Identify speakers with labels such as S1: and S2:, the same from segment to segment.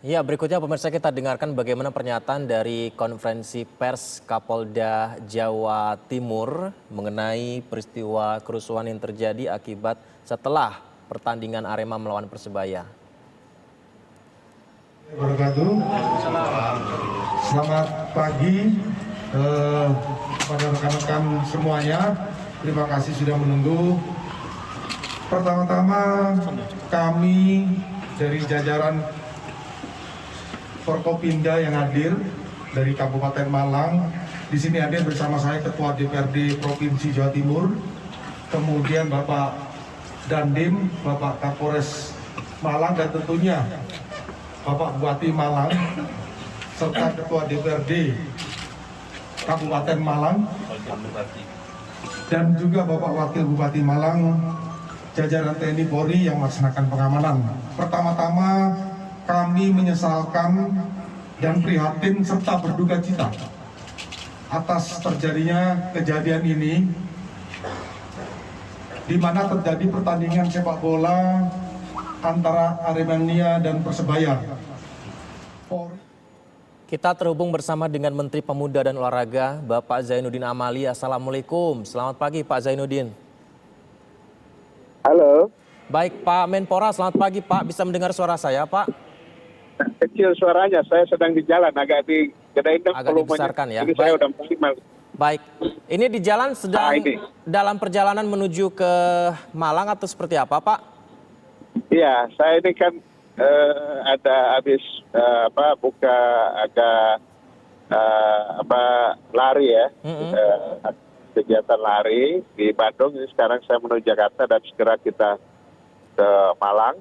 S1: Ya, berikutnya pemirsa kita dengarkan bagaimana pernyataan dari konferensi pers Kapolda Jawa Timur mengenai peristiwa kerusuhan yang terjadi akibat setelah pertandingan Arema melawan Persebaya.
S2: Wabarakatuh. Selamat pagi kepada rekan-rekan semuanya. Terima kasih sudah menunggu. Pertama-tama kami dari jajaran Forkopimda yang hadir dari Kabupaten Malang. Di sini hadir bersama saya Ketua DPRD Provinsi Jawa Timur, kemudian Bapak Dandim, Bapak Kapolres Malang, dan tentunya Bapak Bupati Malang, serta Ketua DPRD Kabupaten Malang, dan juga Bapak Wakil Bupati Malang, jajaran TNI Polri yang melaksanakan pengamanan. Pertama-tama kami menyesalkan dan prihatin serta berduka cita atas terjadinya kejadian ini, di mana terjadi pertandingan sepak bola antara Aremania dan Persebaya.
S1: Kita terhubung bersama dengan Menteri Pemuda dan Olahraga, Bapak Zainuddin Amali. Assalamualaikum, selamat pagi Pak Zainuddin.
S3: Halo.
S1: Baik Pak Menpora, selamat pagi Pak. Bisa mendengar suara saya Pak?
S3: Kecil suaranya, saya sedang di jalan, agak digedein
S1: agak dibesarkan ya.
S3: Jadi saya udah maksimal.
S1: Baik, ini di jalan sedang dalam perjalanan menuju ke Malang atau seperti apa Pak?
S3: Iya, saya ini kan ada habis buka agak lari ya, kegiatan lari di Bandung. Ini sekarang saya menuju Jakarta dan segera kita ke Malang.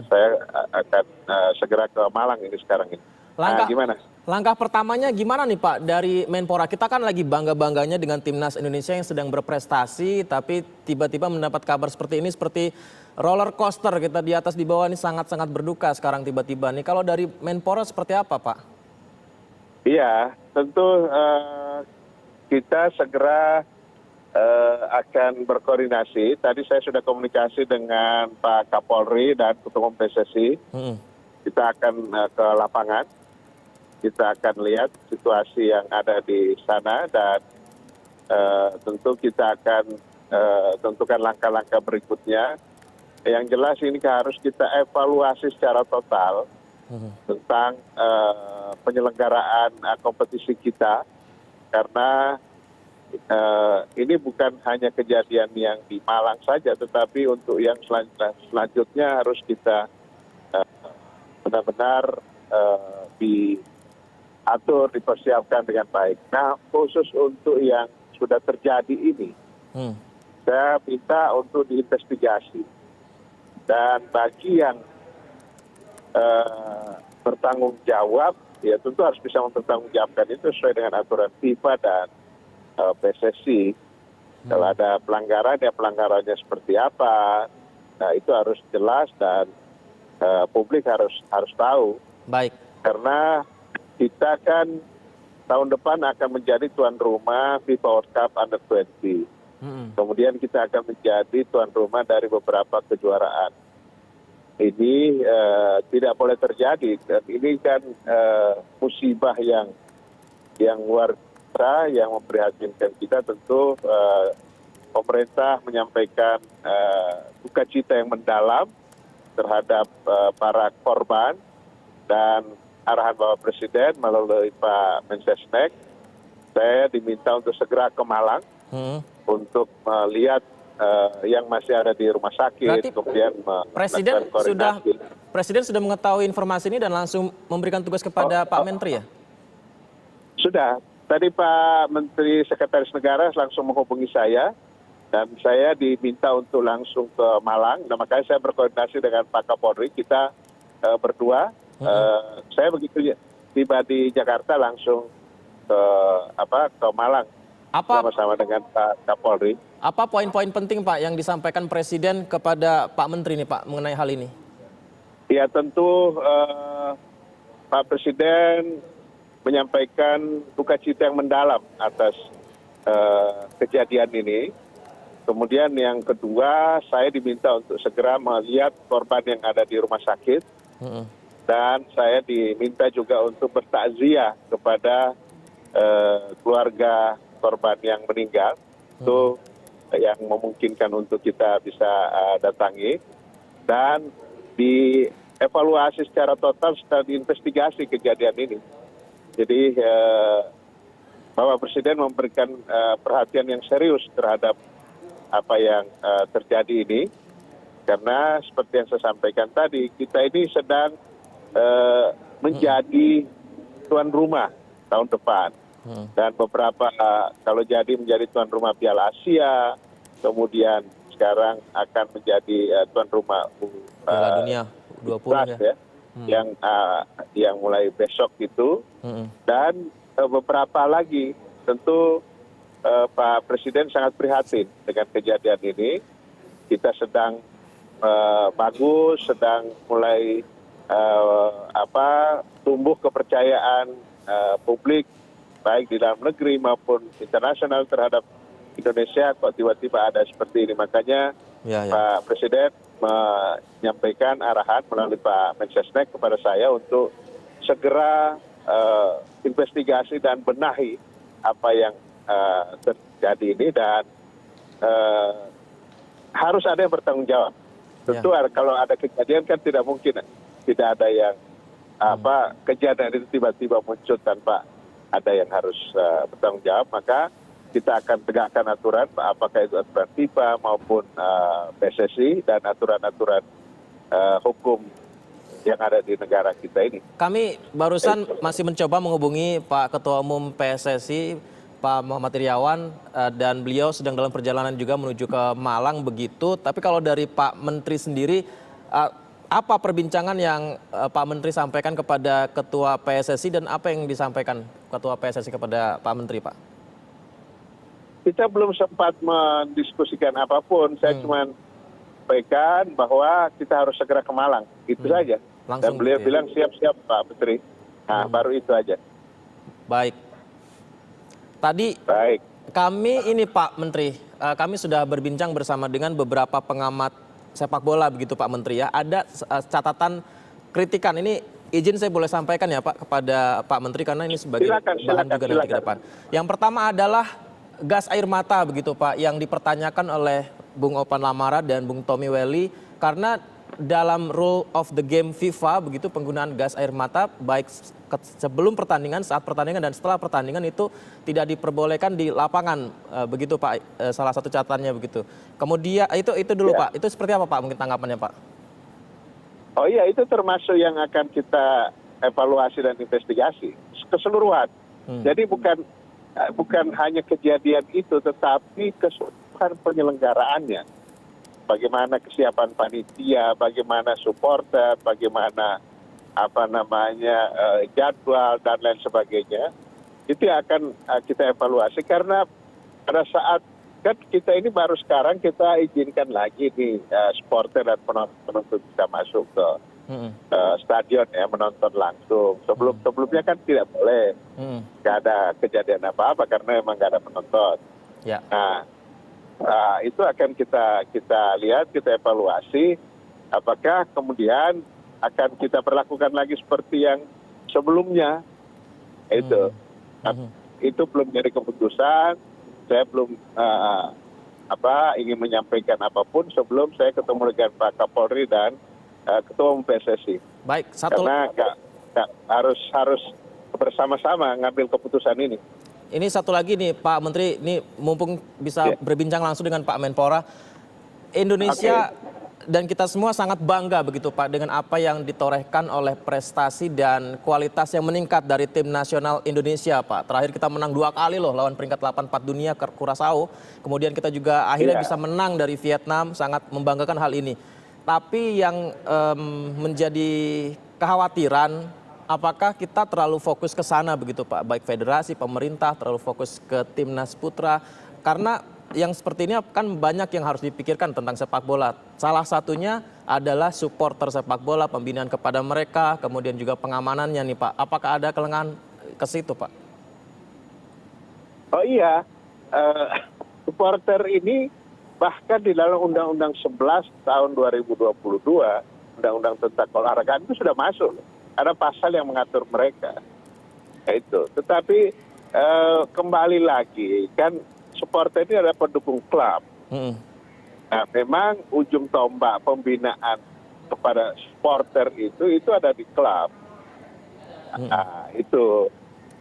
S3: Saya akan segera ke Malang ini sekarang ini. Gimana?
S1: Langkah pertamanya gimana nih Pak dari Menpora? Kita kan lagi bangga-bangganya dengan timnas Indonesia yang sedang berprestasi, tapi tiba-tiba mendapat kabar seperti ini, seperti roller coaster, kita di atas di bawah, ini sangat-sangat berduka sekarang tiba-tiba nih. Kalau dari Menpora seperti apa Pak?
S3: Iya, tentu kita segera akan berkoordinasi. Tadi saya sudah komunikasi dengan Pak Kapolri dan Ketua Umum PSSI. Kita akan ke lapangan. Kita akan lihat situasi yang ada di sana dan tentu kita akan tentukan langkah-langkah berikutnya. Yang jelas ini harus kita evaluasi secara total tentang penyelenggaraan kompetisi kita, karena ini bukan hanya kejadian yang di Malang saja, tetapi untuk yang selanjutnya harus kita benar-benar diatur, dipersiapkan dengan baik. Nah, khusus untuk yang sudah terjadi ini, saya minta untuk diinvestigasi. Dan bagi yang bertanggung jawab, ya tentu harus bisa mempertanggungjawabkan itu sesuai dengan aturan FIFA dan PSSI. Kalau ada pelanggaran, ya pelanggarannya seperti apa, nah itu harus jelas dan publik harus tahu.
S1: Baik.
S3: Karena kita kan tahun depan akan menjadi tuan rumah FIFA World Cup Under-20. Kemudian kita akan menjadi tuan rumah dari beberapa kejuaraan. Ini tidak boleh terjadi, dan ini kan musibah yang luar biasa, yang memprihatinkan kita. Tentu pemerintah menyampaikan duka cita yang mendalam terhadap para korban, dan arahan Bapak Presiden melalui Pak Mensesnek, saya diminta untuk segera ke Malang untuk melihat yang masih ada di rumah sakit.
S1: Berarti
S3: kemudian
S1: Presiden sudah mengetahui informasi ini dan langsung memberikan tugas kepada Pak Menteri ya?
S3: Sudah. Tadi Pak Menteri Sekretaris Negara langsung menghubungi saya, dan saya diminta untuk langsung ke Malang. Nah, makanya saya berkoordinasi dengan Pak Kapolri, kita berdua. Saya begitu tiba di Jakarta langsung ke Malang bersama dengan Pak Kapolri.
S1: Apa poin-poin penting Pak yang disampaikan Presiden kepada Pak Menteri nih Pak mengenai hal ini?
S3: Ya tentu Pak Presiden menyampaikan duka cita yang mendalam atas kejadian ini. Kemudian yang kedua, saya diminta untuk segera melihat korban yang ada di rumah sakit. dan saya diminta juga untuk bertakziah kepada keluarga korban yang meninggal. Itu yang memungkinkan untuk kita bisa datangi, dan dievaluasi secara total setelah diinvestigasi kejadian ini. Jadi Bapak Presiden memberikan perhatian yang serius terhadap apa yang terjadi ini, karena seperti yang saya sampaikan tadi, kita ini sedang menjadi tuan rumah tahun depan, dan beberapa kalau jadi menjadi tuan rumah Piala Asia, kemudian sekarang akan menjadi tuan rumah
S1: Piala Dunia 20 ya.
S3: Yang mulai besok itu, dan beberapa lagi. Tentu Pak Presiden sangat prihatin dengan kejadian ini. Kita sedang bagus, sedang mulai tumbuh kepercayaan publik baik di dalam negeri maupun internasional terhadap Indonesia. Kok tiba-tiba ada seperti ini. Makanya Pak Presiden menyampaikan arahan melalui Pak Mensesnek kepada saya untuk segera investigasi dan benahi apa yang terjadi ini, dan harus ada yang bertanggung jawab. Tentu kalau ada kejadian kan tidak mungkin tidak ada yang kejadian itu tiba-tiba muncul tanpa ada yang harus bertanggung jawab. Maka kita akan tegakkan aturan, apakah itu aturan FIFA maupun PSSI dan aturan-aturan hukum yang ada di negara kita ini.
S1: Kami barusan masih mencoba menghubungi Pak Ketua Umum PSSI, Pak Muhammad Iriawan, dan beliau sedang dalam perjalanan juga menuju ke Malang begitu. Tapi kalau dari Pak Menteri sendiri, apa perbincangan yang Pak Menteri sampaikan kepada Ketua PSSI, dan apa yang disampaikan Ketua PSSI kepada Pak Menteri, Pak?
S3: Kita belum sempat mendiskusikan apapun. Saya cuma sampaikan bahwa kita harus segera ke Malang, itu saja.
S1: Langsung
S3: dan beliau
S1: gitu ya?
S3: bilang siap-siap Pak Menteri. Nah, baru itu aja.
S1: Baik. Tadi kami ini Pak Menteri, kami sudah berbincang bersama dengan beberapa pengamat sepak bola begitu Pak Menteri ya. Ada catatan kritikan, ini izin saya boleh sampaikan ya Pak kepada Pak Menteri, karena ini sebagai bahan juga nanti ke depan. Yang pertama adalah gas air mata begitu Pak, yang dipertanyakan oleh Bung Opan Lamara dan Bung Tommy Welly, karena dalam rule of the game FIFA begitu penggunaan gas air mata baik sebelum pertandingan, saat pertandingan, dan setelah pertandingan itu tidak diperbolehkan di lapangan begitu Pak, salah satu catatannya begitu. Kemudian itu dulu Pak, itu seperti apa Pak mungkin tanggapannya Pak?
S3: Oh iya, itu termasuk yang akan kita evaluasi dan investigasi keseluruhan. Jadi bukan hanya kejadian itu, tetapi keseluruhan penyelenggaraannya. Bagaimana kesiapan panitia, bagaimana supporter, bagaimana jadwal dan lain sebagainya. Itu akan kita evaluasi, karena pada saat kan kita ini baru sekarang kita izinkan lagi nih supporter dan penonton bisa masuk ke stadion ya, menonton langsung. Sebelumnya kan tidak boleh, nggak ada kejadian apa-apa karena memang nggak ada penonton. Nah, itu akan kita lihat, kita evaluasi, apakah kemudian akan kita perlakukan lagi seperti yang sebelumnya. Itu belum jadi keputusan. Saya belum ingin menyampaikan apapun sebelum saya ketemu dengan Pak Kapolri dan Ketua Umum PSSI.
S1: Baik,
S3: karena harus bersama-sama ngambil keputusan ini.
S1: Ini satu lagi nih Pak Menteri, ini mumpung bisa berbincang langsung dengan Pak Menpora. Indonesia dan kita semua sangat bangga begitu Pak dengan apa yang ditorehkan oleh prestasi dan kualitas yang meningkat dari tim nasional Indonesia Pak. Terakhir kita menang 2 kali loh lawan peringkat 84 dunia Curaçao. Kemudian kita juga akhirnya bisa menang dari Vietnam, sangat membanggakan hal ini. Tapi yang menjadi kekhawatiran, apakah kita terlalu fokus ke sana begitu Pak, baik federasi, pemerintah terlalu fokus ke timnas putra, karena yang seperti ini kan banyak yang harus dipikirkan tentang sepak bola. Salah satunya adalah supporter sepak bola, pembinaan kepada mereka, kemudian juga pengamanannya nih Pak. Apakah ada kelengahan ke situ Pak?
S3: Oh iya, supporter ini bahkan di dalam Undang-Undang 11 tahun 2022, Undang-Undang tentang olahraga itu sudah masuk. ada pasal yang mengatur mereka. Ya itu. Tetapi kembali lagi kan supporter ini adalah pendukung klub. Nah, memang ujung tombak pembinaan kepada supporter itu ada di klub. Nah, itu.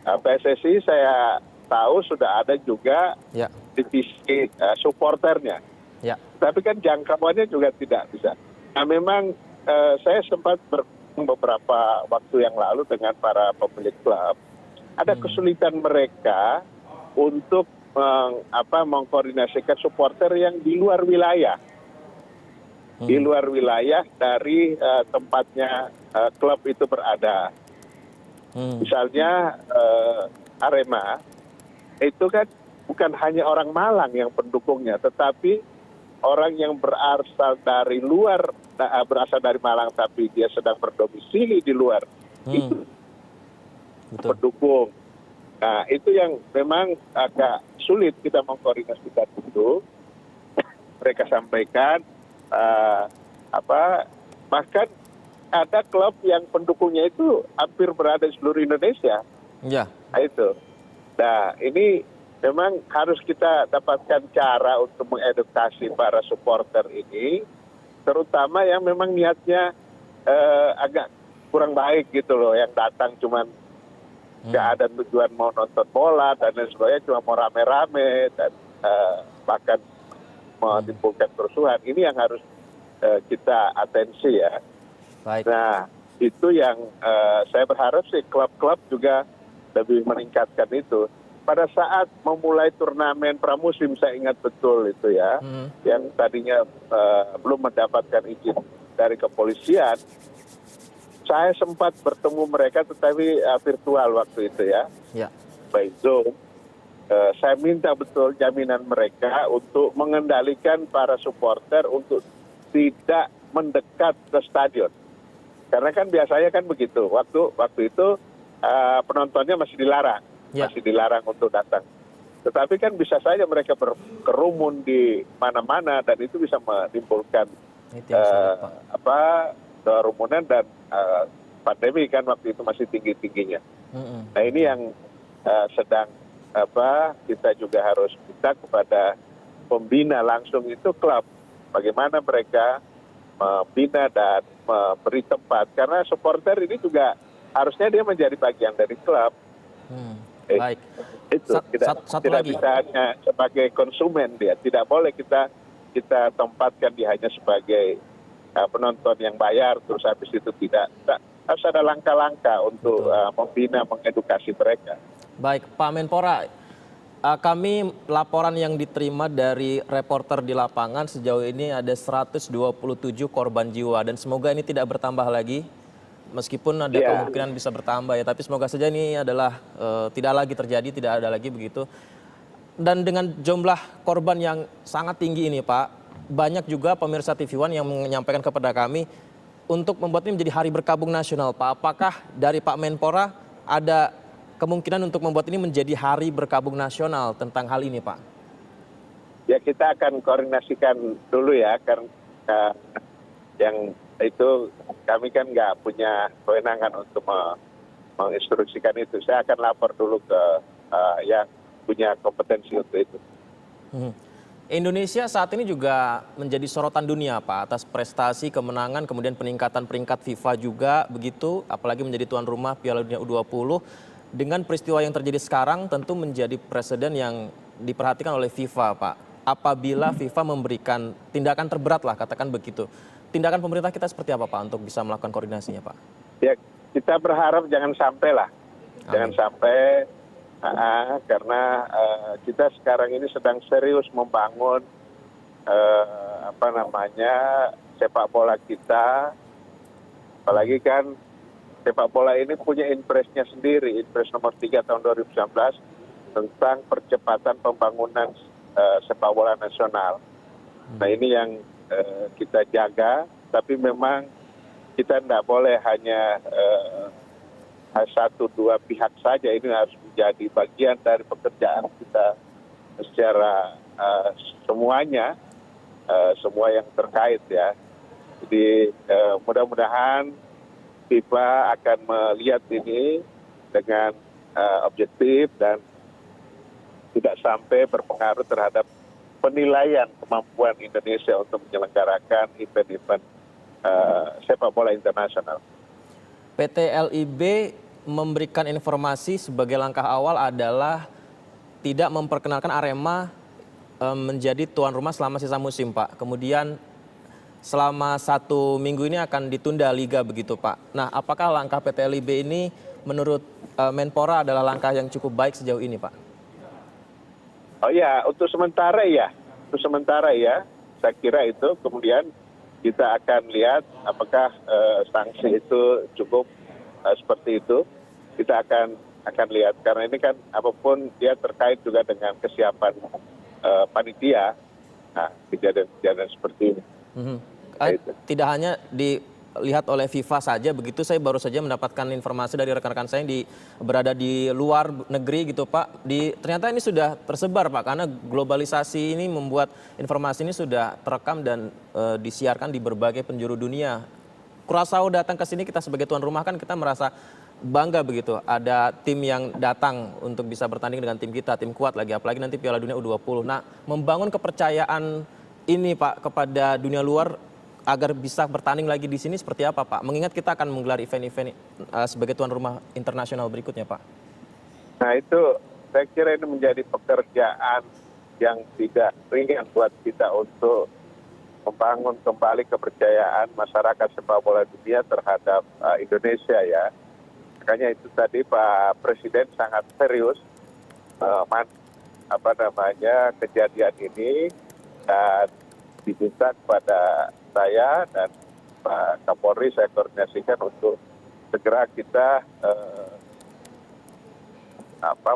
S3: Nah, PSSI saya tahu sudah ada juga
S1: Ya.
S3: divisi supporternya.
S1: Ya.
S3: Tapi kan jangkauannya juga tidak bisa. Nah, memang saya sempat beberapa waktu yang lalu dengan para pemilik klub, ada kesulitan mereka untuk mengkoordinasikan supporter yang di luar wilayah. Di luar wilayah dari tempatnya klub itu berada. Misalnya Arema, itu kan bukan hanya orang Malang yang pendukungnya, tetapi orang yang berasal dari luar, berasal dari Malang tapi dia sedang berdomisili di luar, itu pendukung. Nah, itu yang memang agak sulit kita mengkoordinasikan itu. Mereka sampaikan, bahkan ada klub yang pendukungnya itu hampir berada di seluruh Indonesia.
S1: Ya.
S3: Nah, itu. Nah, ini memang harus kita dapatkan cara untuk mengedukasi para supporter ini, terutama yang memang niatnya agak kurang baik gitu loh, yang datang cuman nggak ada tujuan mau nonton bola dan lain sebagainya, cuma mau rame-rame dan bahkan menimbulkan kerusuhan. Ini yang harus kita atensi ya.
S1: Baik.
S3: Nah, itu yang saya berharap sih klub-klub juga lebih meningkatkan itu. Pada saat memulai turnamen pramusim, saya ingat betul itu ya, yang tadinya belum mendapatkan izin dari kepolisian, saya sempat bertemu mereka tetapi virtual waktu itu ya, by Zoom. Saya minta betul jaminan mereka untuk mengendalikan para supporter untuk tidak mendekat ke stadion. Karena kan biasanya kan begitu, waktu itu penontonnya masih dilarang. Masih dilarang untuk datang. Tetapi kan bisa saja mereka berkerumun di mana-mana dan itu bisa menimbulkan kerumunan dan pandemi kan waktu itu masih tinggi-tingginya. Nah, ini yang sedang kita juga harus minta kepada pembina langsung itu klub, bagaimana mereka membina dan memberi tempat, karena supporter ini juga harusnya dia menjadi bagian dari klub.
S1: Baik.
S3: Itu
S1: Satu
S3: tidak
S1: lagi.
S3: bisa hanya sebagai konsumen, dia tidak boleh kita tempatkan dia hanya sebagai penonton yang bayar terus habis itu tidak. Harus ada langkah-langkah untuk membina, mengedukasi mereka.
S1: Baik, Pak Menpora, kami laporan yang diterima dari reporter di lapangan sejauh ini ada 127 korban jiwa dan semoga ini tidak bertambah lagi. Meskipun ada kemungkinan bisa bertambah ya, tapi semoga saja ini adalah tidak lagi terjadi, tidak ada lagi begitu. Dan dengan jumlah korban yang sangat tinggi ini Pak, banyak juga pemirsa TV One yang menyampaikan kepada kami untuk membuat ini menjadi hari berkabung nasional Pak. Apakah dari Pak Menpora ada kemungkinan untuk membuat ini menjadi hari berkabung nasional tentang hal ini Pak?
S3: Ya, kita akan koordinasikan dulu ya, karena yang itu kami kan nggak punya kewenangan untuk menginstruksikan itu. Saya akan lapor dulu ke yang punya kompetensi untuk itu.
S1: Indonesia saat ini juga menjadi sorotan dunia Pak atas prestasi, kemenangan, kemudian peningkatan peringkat FIFA juga begitu, apalagi menjadi tuan rumah Piala Dunia U20. Dengan peristiwa yang terjadi sekarang tentu menjadi presiden yang diperhatikan oleh FIFA Pak. Apabila FIFA memberikan tindakan terberat lah katakan begitu. Tindakan pemerintah kita seperti apa Pak untuk bisa melakukan koordinasinya Pak?
S3: Ya, kita berharap jangan sampai lah. Jangan sampai, karena kita sekarang ini sedang serius membangun sepak bola kita. Apalagi kan sepak bola ini punya impresnya sendiri, impres nomor 3 tahun 2019 tentang percepatan pembangunan sepak bola nasional. Nah, ini yang kita jaga, tapi memang kita tidak boleh hanya satu dua pihak saja, ini harus menjadi bagian dari pekerjaan kita secara semuanya, semua yang terkait ya. Jadi mudah-mudahan FIFA akan melihat ini dengan objektif dan tidak sampai berpengaruh terhadap penilaian kemampuan Indonesia untuk menyelenggarakan event-event sepak bola internasional.
S1: PT LIB memberikan informasi sebagai langkah awal adalah tidak memperkenalkan Arema menjadi tuan rumah selama sisa musim, Pak. Kemudian selama 1 minggu ini akan ditunda liga begitu, Pak. Nah, apakah langkah PT LIB ini menurut Menpora adalah langkah yang cukup baik sejauh ini, Pak?
S3: Oh ya, untuk sementara ya, saya kira itu. Kemudian kita akan lihat apakah sanksi itu cukup seperti itu. Kita akan lihat karena ini kan apapun dia terkait juga dengan kesiapan panitia. Nah, kejadian-kejadian seperti ini.
S1: Tidak hanya dilihat oleh FIFA saja begitu, saya baru saja mendapatkan informasi dari rekan-rekan saya yang berada di luar negeri gitu, Pak. Ternyata ini sudah tersebar, Pak, karena globalisasi ini membuat informasi ini sudah terekam dan disiarkan di berbagai penjuru dunia. Curaçao datang ke sini, kita sebagai tuan rumah kan kita merasa bangga begitu. Ada tim yang datang untuk bisa bertanding dengan tim kita, tim kuat lagi, apalagi nanti Piala Dunia U20. Nah, membangun kepercayaan ini, Pak, kepada dunia luar agar bisa bertanding lagi di sini seperti apa, Pak? Mengingat kita akan menggelar event-event sebagai tuan rumah internasional berikutnya, Pak.
S3: Nah itu saya kira ini menjadi pekerjaan yang tidak ringan buat kita untuk membangun kembali kepercayaan masyarakat sepak bola dunia terhadap Indonesia ya. Makanya itu tadi Pak Presiden sangat serius kejadian ini dan diminta kepada saya dan Pak Kapolri saya koordinasikan untuk segera kita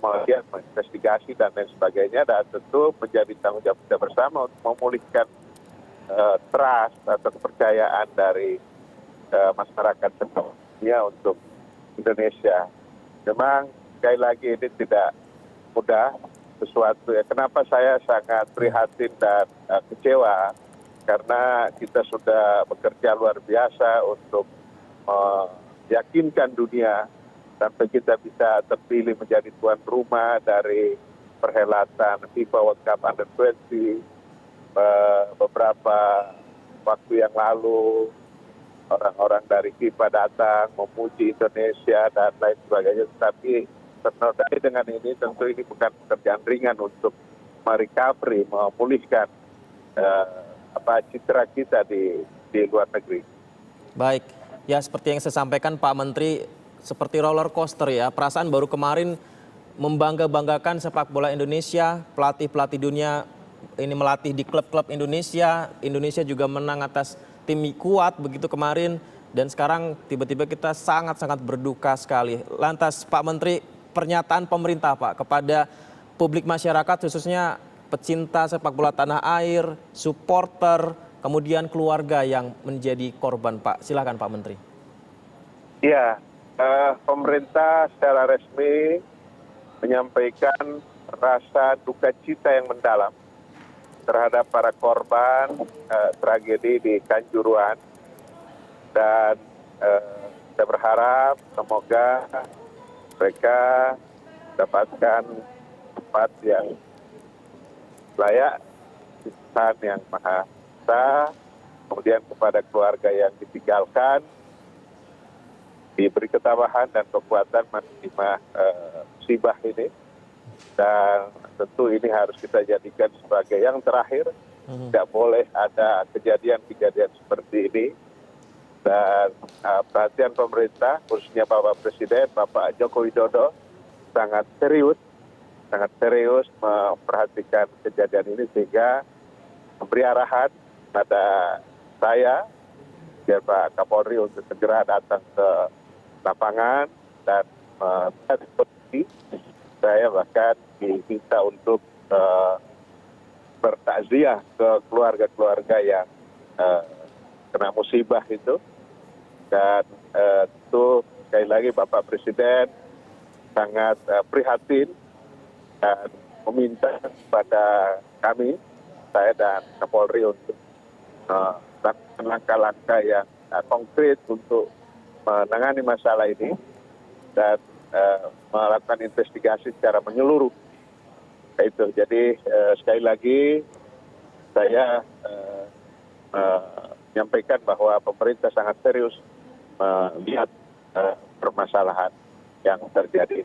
S3: melihat menginvestigasi dan lain sebagainya, dan tentu menjadi tanggung jawab kita bersama untuk memulihkan trust atau kepercayaan dari masyarakat semuanya untuk Indonesia. Memang sekali lagi ini tidak mudah sesuatu ya. Kenapa saya sangat prihatin dan kecewa? Karena kita sudah bekerja luar biasa untuk meyakinkan dunia sampai kita bisa terpilih menjadi tuan rumah dari perhelatan FIFA World Cup Under-20. Beberapa waktu yang lalu orang-orang dari FIFA datang memuji Indonesia dan lain sebagainya. Tetapi ternodai dengan ini tentu ini bukan pekerjaan ringan untuk merecovery, memulihkan citra kita di luar negeri.
S1: Baik, ya seperti yang saya sampaikan Pak Menteri, seperti roller coaster ya. Perasaan baru kemarin membangga-banggakan sepak bola Indonesia, pelatih-pelatih dunia ini melatih di klub-klub Indonesia. Indonesia juga menang atas tim kuat begitu kemarin. Dan sekarang tiba-tiba kita sangat-sangat berduka sekali. Lantas Pak Menteri, pernyataan pemerintah Pak kepada publik masyarakat khususnya pecinta sepak bola tanah air, supporter, kemudian keluarga yang menjadi korban, Pak. Silakan Pak Menteri.
S3: Ya, pemerintah secara resmi menyampaikan rasa duka cita yang mendalam terhadap para korban tragedi di Kanjuruhan, dan saya berharap semoga mereka mendapatkan tempat yang layak, Tuhan yang Maha Esa. Kemudian kepada keluarga yang ditinggalkan diberi ketabahan dan kekuatan menerima musibah ini, dan tentu ini harus kita jadikan sebagai yang terakhir. Tidak boleh ada kejadian-kejadian seperti ini, dan perhatian pemerintah khususnya Bapak Presiden Bapak Joko Widodo sangat serius memperhatikan kejadian ini, sehingga memberi arahan pada saya dan Pak Kapolri untuk segera datang ke lapangan dan melihat kondisi. Saya bahkan diminta untuk bertakziah ke keluarga-keluarga yang kena musibah itu, dan itu sekali lagi Bapak Presiden sangat prihatin dan meminta kepada kami, saya dan Kapolri, untuk langkah-langkah yang konkret untuk menangani masalah ini dan melakukan investigasi secara menyeluruh. Itu. Jadi sekali lagi saya menyampaikan bahwa pemerintah sangat serius melihat permasalahan yang terjadi.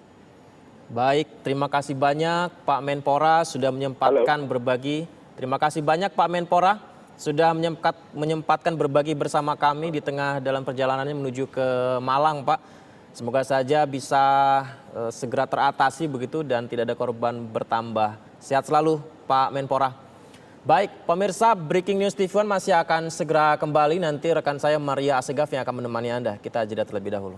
S1: Baik, terima kasih banyak Pak Menpora sudah menyempatkan berbagi. Terima kasih banyak Pak Menpora sudah menyempatkan berbagi bersama kami di tengah dalam perjalanannya menuju ke Malang, Pak. Semoga saja bisa segera teratasi begitu dan tidak ada korban bertambah. Sehat selalu Pak Menpora. Baik, pemirsa, Breaking News TV One masih akan segera kembali. Nanti rekan saya Maria Asegaf yang akan menemani Anda. Kita jeda terlebih dahulu.